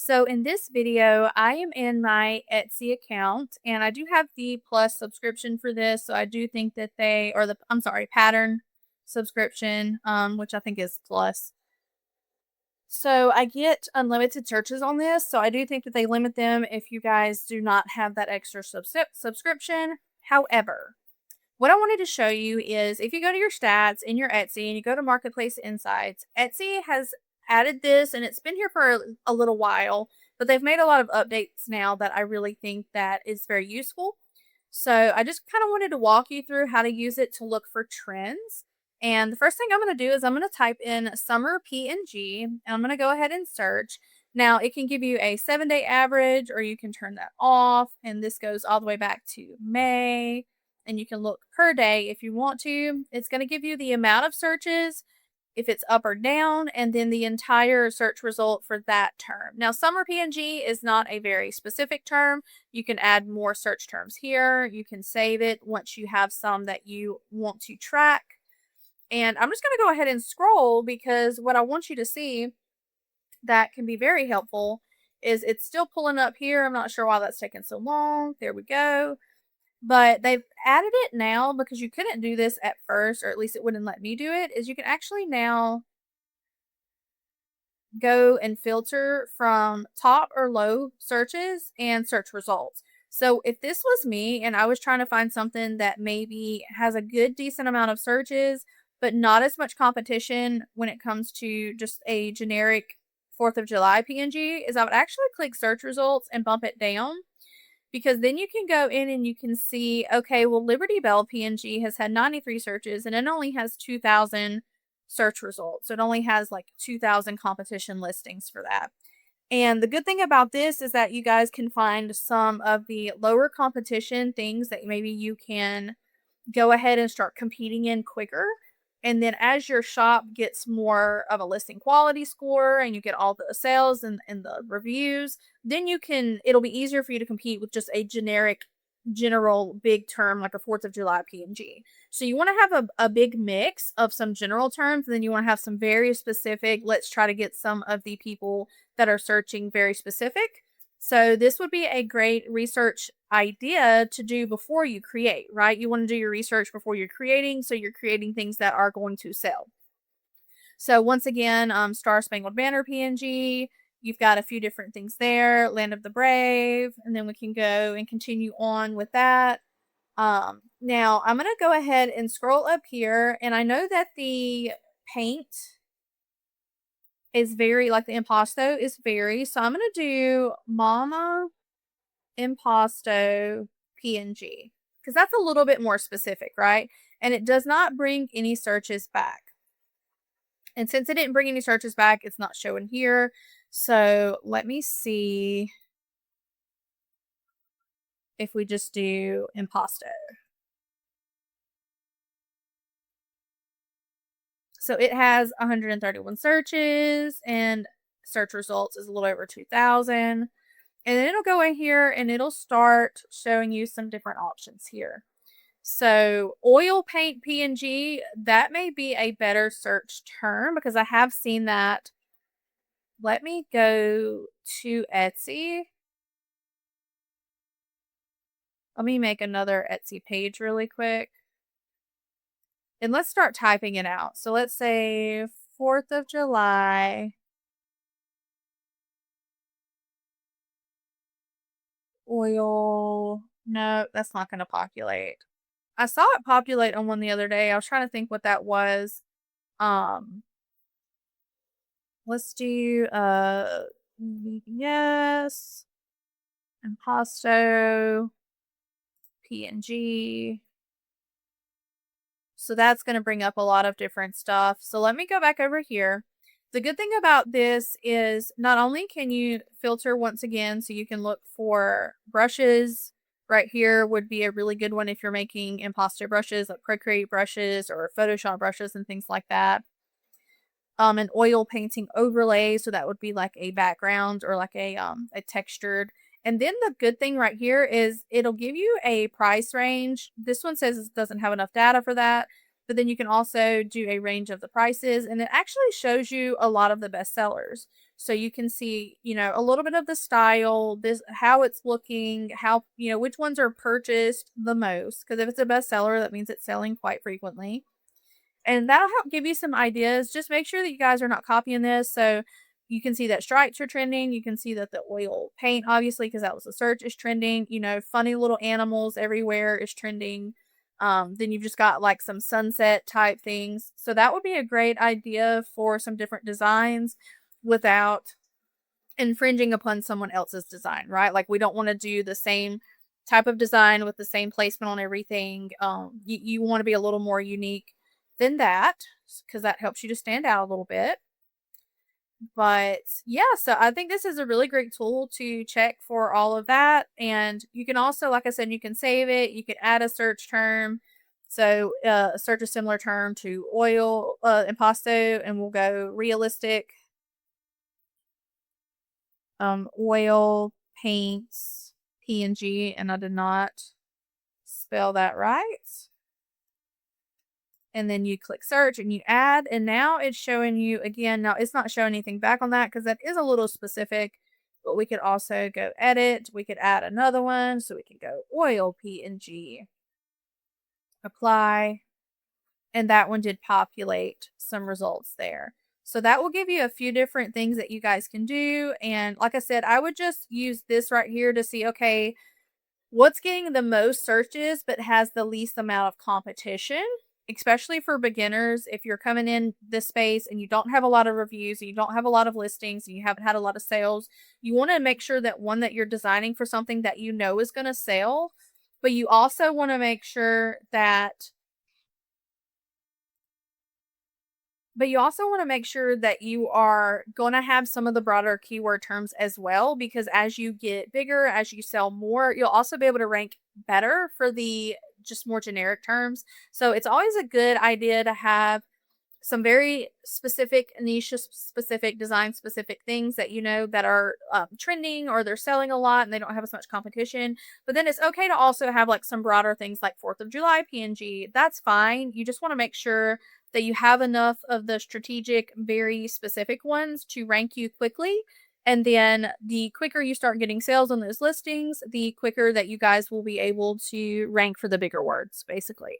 So in this video, I am in my Etsy account and I do have the plus subscription for this. So I do think that I'm sorry, pattern subscription, which I think is plus. So I get unlimited searches on this. So I do think that they limit them if you guys do not have that extra subscription. However, what I wanted to show you is if you go to your stats in your Etsy and you go to Marketplace Insights, Etsy has added this and it's been here for a little while, but they've made a lot of updates now that I really think that is very useful. So I just kind of wanted to walk you through how to use it to look for trends. And the first thing I'm going to do is I'm going to type in summer PNG and I'm going to go ahead and search. Now it can give you a 7-day average or you can turn that off. And this goes all the way back to May. And you can look per day if you want to. It's going to give you the amount of searches, if it's up or down, and then the entire search result for that term. Now, summer PNG is not a very specific term. You can add more search terms here. You can save it once you have some that you want to track. And I'm just going to go ahead and scroll because what I want you to see that can be very helpful is it's still pulling up here. I'm not sure why that's taking so long. There we go. But they've added it now because you couldn't do this at first, or at least it wouldn't let me do it, is you can actually now go and filter from top or low searches and search results. So if this was me and I was trying to find something that maybe has a good decent amount of searches, but not as much competition when it comes to just a generic 4th of July PNG, is I would actually click search results and bump it down. Because then you can go in and you can see, okay, well, Liberty Bell PNG has had 93 searches and it only has 2,000 search results. So it only has like 2,000 competition listings for that. And the good thing about this is that you guys can find some of the lower competition things that maybe you can go ahead and start competing in quicker. And then as your shop gets more of a listing quality score and you get all the sales and the reviews, then it'll be easier for you to compete with just a general big term like a 4th of July PNG. So you want to have a big mix of some general terms, and then you want to have some very specific, let's try to get some of the people that are searching very specific. So this would be a great research idea to do before you create, right? You want to do your research before you're creating, so you're creating things that are going to sell. So once again, Star Spangled Banner PNG, you've got a few different things there, Land of the Brave, and then we can go and continue on with that. Now I'm going to go ahead and scroll up here, and I know that the paint is very, like the impasto is very, so I'm going to do Mama Impasto PNG because that's a little bit more specific, right? And it does not bring any searches back. And since it didn't bring any searches back, it's not showing here. So let me see if we just do Impasto. So it has 131 searches and search results is a little over 2,000. And then it'll go in here and it'll start showing you some different options here. So oil paint PNG, that may be a better search term because I have seen that. Let me go to Etsy. Let me make another Etsy page really quick. And let's start typing it out. So let's say 4th of July oil. No, that's not going to populate. I saw it populate on one the other day. I was trying to think what that was. Let's do yes, Impasto PNG. So that's going to bring up a lot of different stuff. So let me go back over here. The good thing about this is not only can you filter once again, so you can look for brushes. Right here would be a really good one if you're making impasto brushes, like Procreate brushes or Photoshop brushes and things like that. An oil painting overlay, so that would be like a background or like a textured. And then the good thing right here is it'll give you a price range. This one says it doesn't have enough data for that, but then you can also do a range of the prices, and it actually shows you a lot of the best sellers. So you can see, a little bit of the style, this how it's looking, how, which ones are purchased the most. Because if it's a bestseller, that means it's selling quite frequently. And that'll help give you some ideas. Just make sure that you guys are not copying this. So you can see that stripes are trending. You can see that the oil paint, obviously, because that was the search, is trending. Funny little animals everywhere is trending. Then you've just got like some sunset type things. So that would be a great idea for some different designs without infringing upon someone else's design, right? Like we don't want to do the same type of design with the same placement on everything. You want to be a little more unique than that because that helps you to stand out a little bit. But yeah, so I think this is a really great tool to check for all of that. And you can also, like I said, you can save it. You can add a search term. So search a similar term to oil impasto, and we'll go realistic oil paints PNG, and I did not spell that right. And then you click search and you add, and now it's showing you again. Now it's not showing anything back on that because that is a little specific, but we could also go edit. We could add another one. So we can go oil PNG, apply, and that one did populate some results there. So that will give you a few different things that you guys can do. And like I said, I would just use this right here to see, okay, what's getting the most searches but has the least amount of competition, especially for beginners. If you're coming in this space and you don't have a lot of reviews, and you don't have a lot of listings, and you haven't had a lot of sales, you want to make sure that one, that you're designing for something that you know is going to sell, but you also want to make sure that you are going to have some of the broader keyword terms as well, because as you get bigger, as you sell more, you'll also be able to rank better for the just more generic terms. So it's always a good idea to have some very specific niche specific design specific things that that are trending, or they're selling a lot and they don't have as much competition. But then it's okay to also have like some broader things like 4th of July PNG. That's fine. You just want to make sure that you have enough of the strategic, very specific ones to rank you quickly. And then the quicker you start getting sales on those listings, the quicker that you guys will be able to rank for the bigger words, basically.